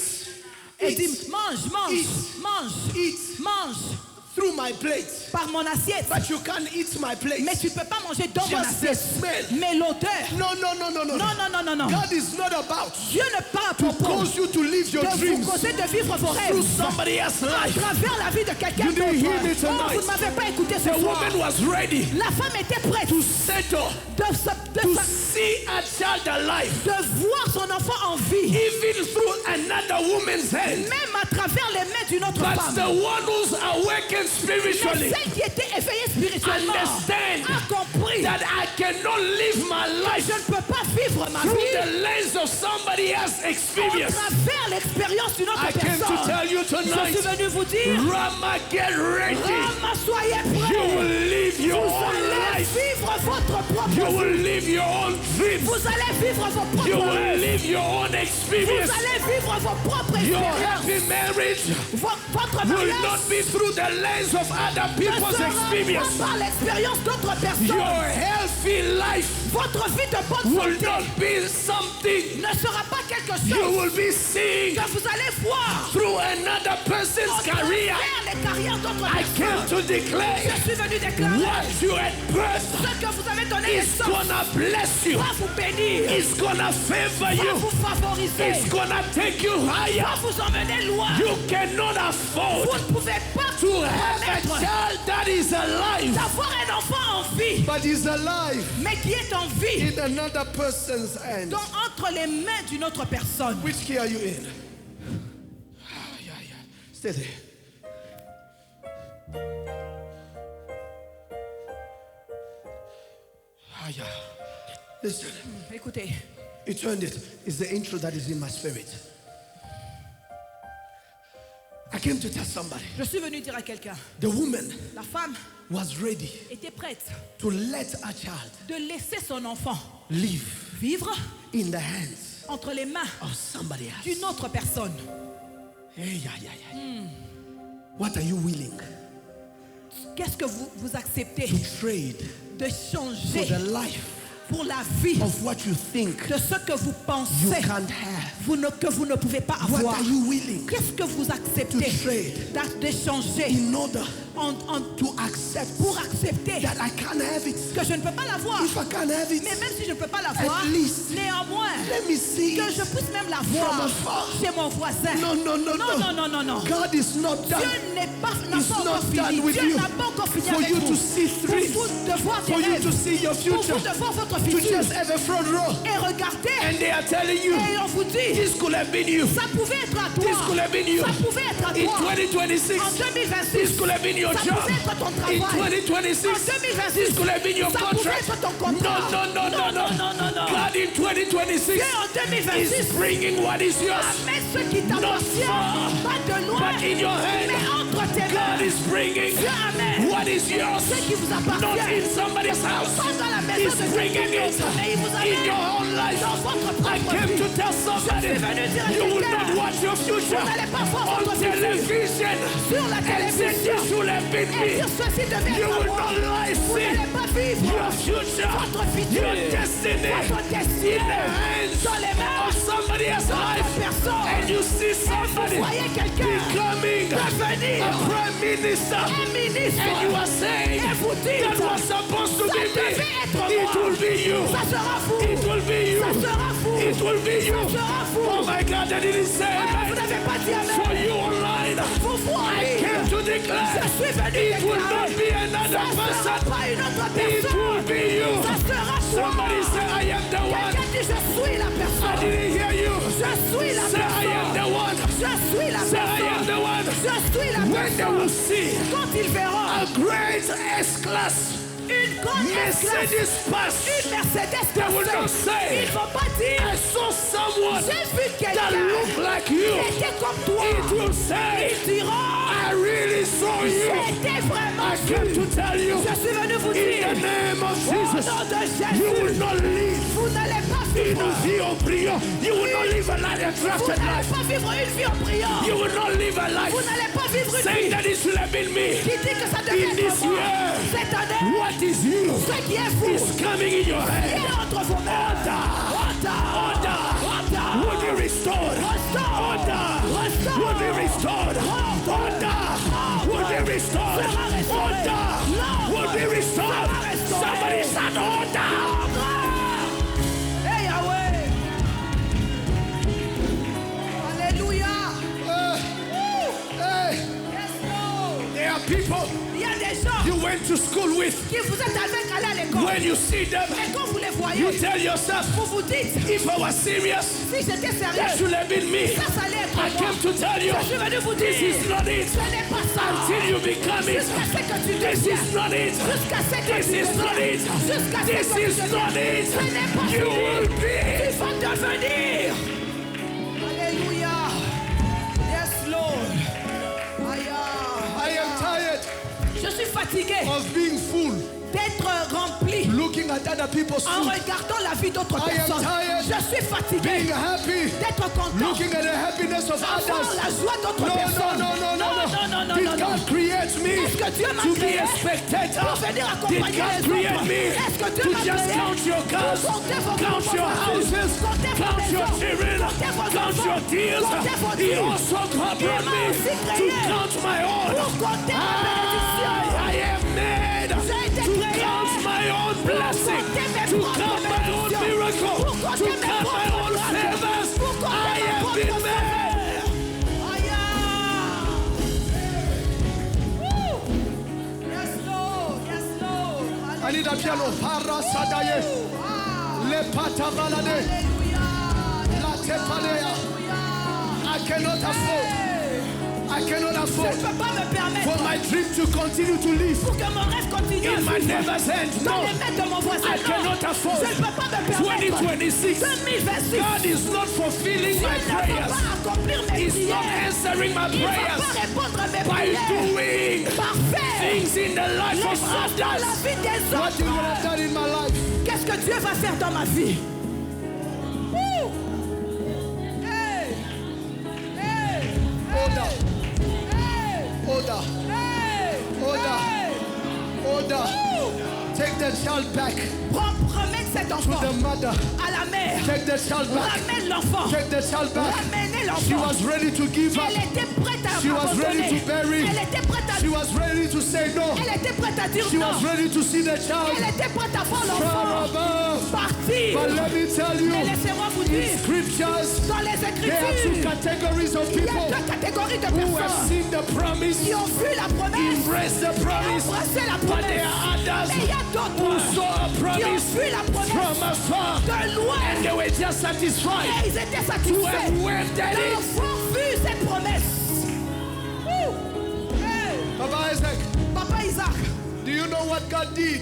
Elle eat, dit, mange, mange, Eat. mange, eat mange through my plate. par mon assiette. But you can't eat my plate. Mais tu ne peux pas manger dans mon Just the assiette. smell. Mais l'odeur. No, no, no, no, no. Non, non, non, non, non. God is not about Dieu ne parle to pas propos cause you to live your de vous dreams causer de vivre vos rêves through somebody else's à life. travers la vie de quelqu'un You didn't hear me d'autre. Oh, tonight. vous ne m'avez pas écouté ce The soir. woman was ready La femme était prête to settle, to see a child alive, de voir son enfant en vie, even through another woman's hand. même à travers les mains d'une autre But femme. the one who's awakened Mais spiritually celle qui était éveillée spirituellement understand a compris that I cannot live my life je ne peux pas vivre ma through vie the lens of somebody else's à experience. travers l'expérience d'une autre I came to personne. tell you Je suis tonight, venu vous dire, Rama, get ready. Rama, soyez You prêts. will live your Vous own allez life. vivre votre propre You vie. will live your own dreams. Vous allez vivre vos You propres will rêves. live your own Vous experience. allez vivre vos propres Your expériences. happy marriage Votre will mariage not be through the lens of other ne people's sera experience. pas par l'expérience d'autres personnes. Your healthy life Votre vie de bonne will santé not be something ne sera pas quelque you chose will be seeing que vous allez voir through another person's au career. travers carrière d'autres I came personnes. to declare Je suis venu déclarer what you had birthed ce que vous avez donné is naissance gonna bless you. va vous bénir, It's gonna favor va you. vous favoriser, It's gonna take you va higher. vous emmener loin. You cannot Vous afford ne pouvez pas to have a permettre child that is alive, d'avoir un enfant en vie, But he's alive mais qui est en vie, in another person's hands. donc entre les mains d'une autre personne. Which key are you in? Stay there. Listen, Écoutez, you turned it. It's the intro that is in my spirit. I came to tell somebody. je suis venu dire à quelqu'un, The woman la femme was ready était prête to let her child de laisser son enfant live vivre in the hands entre les mains of somebody else. d'une autre personne. Hey, What are you willing Qu'est-ce que vous acceptez to trade de for changer the life pour la vie of what you think de ce que vous you pensez can't have? que vous ne pouvez pas What avoir? are you willing Qu'est-ce que vous to acceptez trade d'échanger in order pour to accept accepter that I can't have it? que je ne peux pas l'avoir? If I can't have it, Mais même si je ne peux pas l'avoir, at least néanmoins, let me see que je it. puisse même l'avoir From afar. chez mon voisin. No, no, no, non, no. non, non, non. God is not Dieu done. n'a He's pas encore not done fini. with Dieu you. n'a pas encore fini For avec you vous. to see Pour dreams, vous de voir des for you rêves, to see your pour future, vous de voir votre to futur. just have a front row. Et regardez, and they are telling you et on vous dit, this could have been you. ça pouvait être à This could toi. have been you. Ça pouvait être à In toi. 2026, En 2026, this could have been your ça job. pouvait être ton In travail. 2026, En 2026, this could have been your ça pouvait contract. être ton No, contrat. no, no, no, no. non. God in 2026 Dieu en 2026 is bringing what is yours. amène ce qui t'appartient, far, pas de loin, but in your hand. mais entre tes God mains. is bringing Dieu amène what is yours. ce qui vous Not appartient. in somebody's house. Pas dans la maison He's de bringing quelqu'un it d'autre, mais il vous in amène your own life. dans votre I propre came vie. to tell somebody Je suis venu dire à you will quelqu'un, not watch your future vous n'allez pas voir on votre futur television sur la and say télévision. this should have been Et me. dire ceci devait You être will moi. not lie, Vous see n'allez pas vivre your future, votre futur, your destiny votre destinée in the hands dans les mains of somebody else's life. d'autres personnes. And you see somebody voyez quelqu'un becoming devenir a prime minister. un ministre. And you are saying Et vous dites, that was supposed to ça be devait me. être It moi. will be you. Ça sera vous. It will be you. Ça sera vous. It will be you. Ça sera vous. Oh my God, I didn't say Vous amen. n'avez pas dit For amen. you online, Pour vous en I ligne. came to declare Je suis venu it will déclarer. not be another Ça ne sera person. pas une autre It will personne. be you. Ça sera toi. Somebody say I am the one. Quelqu'un dit je suis la I personne. didn't hear you. Je suis la Say I am the personne. one. Je suis la Say I am personne. the one. Je suis la When they will personne. see Quand ils verront a great S-class une grande S-Class, Mercedes pass, une Mercedes they will not passée, say, ils ne vont pas dire I saw someone j'ai vu that quelqu'un looked like you. qui était comme toi. It will say, Ils diront I really saw you. c'était vraiment I came to vu. tell you, Je suis venu vous in dire the name of au Jesus, nom de you will Jésus, not live vous n'allez pas in vivre. a vie en priant. You will not live a life, a Vous drafted n'allez life. pas vivre une vie en priant. You will not live a life Vous n'allez pas vivre une saying vie that it should have been me. qui dit que ça In devait this être moi. year, Cette année, what is you ce qui est vous is coming in your est head. entre vos mains. Order will be restored. Order will be restored. Order will be restored. Order will be restored. Somebody shout order. Hey Yahweh. Alléluia. Hey, Yes, Lord. There are people Il y a des gens you went to school with. qui vous êtes avec aller à l'école. When you see them, Et quand vous les you voyez, tell yourself, vous vous dites, if I was serious, si j'étais that sérieux, should have been me. ça allait être I moi. came to tell you, Je suis venu vous this dire, is not it. ce n'est pas ça. Until you become it. Jusqu'à ce que tu This deviens. is not it. Jusqu'à ce que This tu is not deviens. it. Jusqu'à ce This que tu is deviens. not it. Ce n'est pas You will fini. be. Il faut devenir. Alléluia. Yes, Lord. I am tired Je suis fatigué of being full, d'être rempli looking at other people's en food, regardant la vie d'autres I am personnes. tired Je suis fatigué being happy, d'être content. looking at the happiness of Avoir others. la joie d'autres No, personnes. no, no, no, no, no. non, non, Did non, non. God create me Est-ce que Dieu m'a to be créé a spectator? pour venir Did accompagner God les create autres? me Est-ce que Dieu to m'a just créé count your cars, pour compter vos count your voitures, houses, compter vos count your maisons, children, compter vos count enfants, your deals? compter vos He deals. also brought Il m'a me aussi to créé count my own. pour compter ma bénédiction. I am made J'ai été to créé count my own blessing, compter mes to propres count my own bénédictions, miracle, pour to compter mes count my propres own grâces, favors. pour compter I mes have propres been made. Aïe! Woo! Yes, Lord. Yes, Lord. I need a piano. Para sadaye. Le patabalade. La tepalea. I cannot afford. I cannot Je ne afford peux pas me permettre for my dream to continue to live pour que mon rêve continue à in my vivre neighbor's hand. dans No, les mains de mon voisin. I Non. cannot afford. Je ne peux pas me permettre. 2026. 2026. God is not fulfilling Dieu my ne va prayers. pas accomplir mes He's not prières. answering my Il ne va pas prayers répondre à mes by prières. doing Parfait. things in the life Les of choses dans la others. vie des What you autres. would have done in my life? Qu'est-ce que Dieu va faire dans ma vie? Woo! Hey! Hey! Order, Hey! order, Hey! order, Hey! order. Woo! Take the child back Remets cet to enfant the mother. à la mère. Take the child back. Ramène l'enfant. Take the child back. Ramenez She l'enfant. was ready to give up. Elle était prête à She was ready abandonner. to bury. Elle était prête à She was ready to say no. Elle était prête à dire She non. was ready to see the Elle child était prête à voir from l'enfant above. partir. But let me tell you, Mais laissez-moi vous dire, scriptures, dans les there are two Écritures, categories of il y a people deux catégories de who have personnes seen the promise, qui ont vu la promesse, embraced the promise, embrassé la but there promesse. are others Mais il y a who d'autres saw a qui ont promise vu la promesse from afar de loin and they were just satisfied et ils étaient to satisfaits have waved at it. d'avoir vu cette promesse. Ouh. Hey. Papa Isaac, Papa Isaac, do you know what God did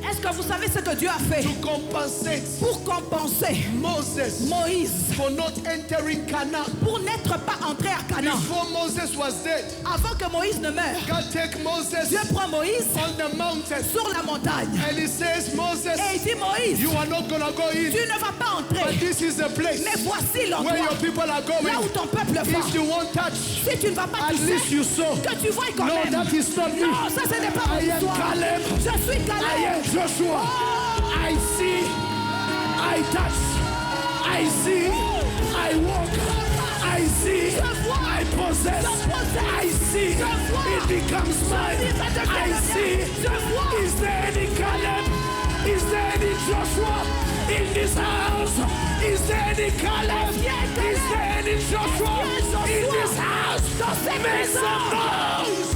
est-ce que vous savez ce que Dieu a fait to compensate pour compenser Moses Moïse for not entering Canaan? pour n'être pas entré à Canaan? Before Moses was dead, Avant que Moïse ne meure, God take Moses Dieu prend Moïse on the mountain sur la montagne and he says, Moses, et il dit Moïse, you are not gonna go in, tu ne vas pas but entrer, this is the place mais voici where l'endroit your people are going. là où ton peuple va. If you won't touch, Si tu ne vas pas at least toucher, you saw. que tu vois quand No, même. that is not me. Non, ça ce n'est pas mon I am histoire. Caleb. Je suis I Caleb. am Joshua. I see, I touch, I see, I walk, I see, I possess, I see, it becomes mine. I see. Is there any Caleb? Is there any Joshua in this house? Is there any Caleb? Is there any Joshua in this house? Make some noise!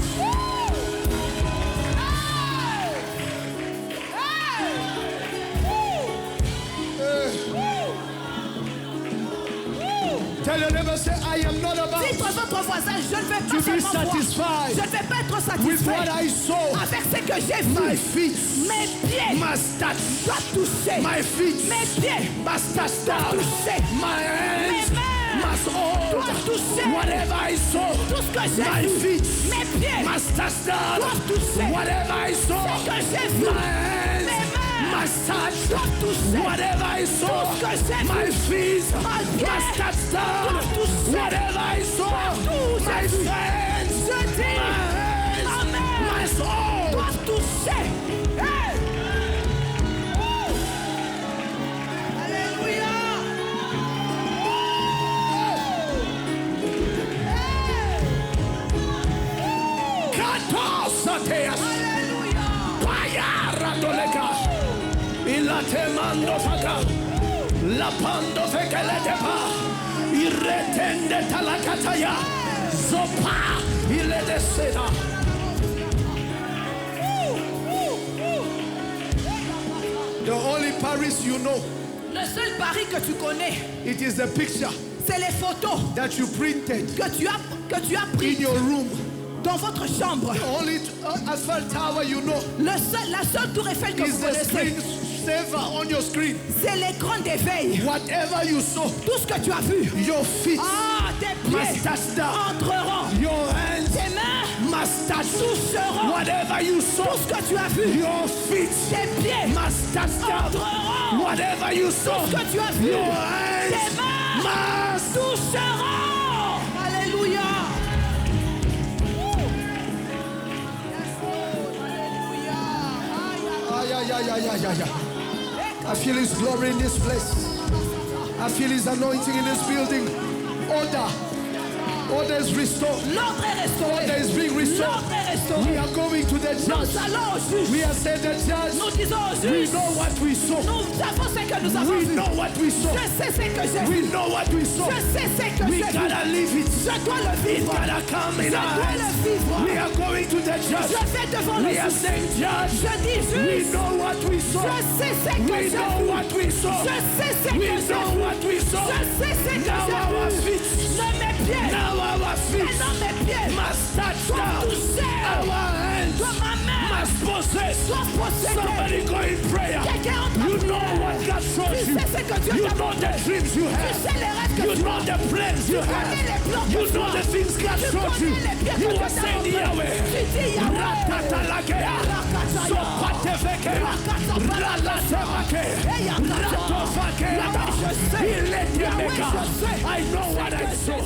Tell your neighbor, say, I am not about Dites à votre voisin, je ne vais to pas be seulement voir. satisfied Je ne vais pas être with satisfait what I saw. avec ce que j'ai My vu. feet Mes pieds must touch. doivent toucher. My feet Mes pieds must touch doivent down. toucher. My hands Mes mains must hold doivent toucher. whatever I saw. Tout ce que j'ai My vu. feet Mes pieds must touch down doivent toucher. whatever I saw. Ce que j'ai vu. My hands Mes mains must touch doivent toucher. whatever I saw. Tout ce que j'ai My vu. feet Mes pieds must touch down doivent toucher. whatever I saw. Partout où My j'ai vu. hands, Je dis, my ma hands mère must hold. doivent toucher. Hey! Woo! Alléluia! Katosateas. Alléluia! Payarandoleka. Ilatemando faka. Lapando fekeletepa. Iretende talakataya. Zopa. Iledeseta. The only Paris you know, Le seul Paris que tu connais, it is the picture c'est les photos that you printed que tu as in prises your room. dans votre chambre. Only Asphalt Tower you know La seule tour Eiffel que is vous the screen connaissez, saver on your screen. c'est l'écran d'éveil. Whatever you saw, Tout ce que tu as vu. your feet Ah, tes must pieds touch down. entreront. Your hands Tes mains must touch. toucheront. Whatever you saw, Tout ce que tu as vu. your feet Tes pieds must touch down. entreront. Whatever you saw, Tout ce que tu as vu. your Tes hands mains must. toucheront. Alléluia. I feel His glory in this place. I feel His anointing in this building. Order is restored. L'ordre est restauré. Order is being restored. L'ordre est restauré. We are going to the Nous judge. allons au juge. We are saying the judge. Nous disons au We juge. know what we saw. Nous savons ce que nous avons We vu. know what we saw. Je sais ce que j'ai We vu. know what we saw. Je sais ce que We j'ai vu. gotta live it. Je dois le It vivre. gotta come Je in our dois le hands. vivre. We are going to the Je judge. vais devant le We are juge. saying judge. Je dis We juge. know what we Je saw. sais ce que We j'ai know vu. what we saw. Je sais ce que We j'ai know vu. what we saw. Je sais ce que Now our j'ai vu. feet. Non, mes pieds. Now our feet Maintenant mes pieds. must touch Doivent down. toucher. Our hands Doivent ma main. must possess. Doivent posséder. Somebody go in prayer. Quelqu'un en train You de know prier. what God Tu shows you. sais ce que Dieu You t'a know montré. the dreams you Tu have. sais les rêves que You tu know as. the plans you connais have. les plans que You tu know as. the things God Tu showed connais you. les biens You que were Dieu t'a saying montré. Yahweh. Tu dis Yahweh. Ratatalakea. Rakataya. Sopatevekea. Ralatemake. Ratofakea. Yahweh, je sais. Iletemeka. Yahweh, je sais. I know what I saw.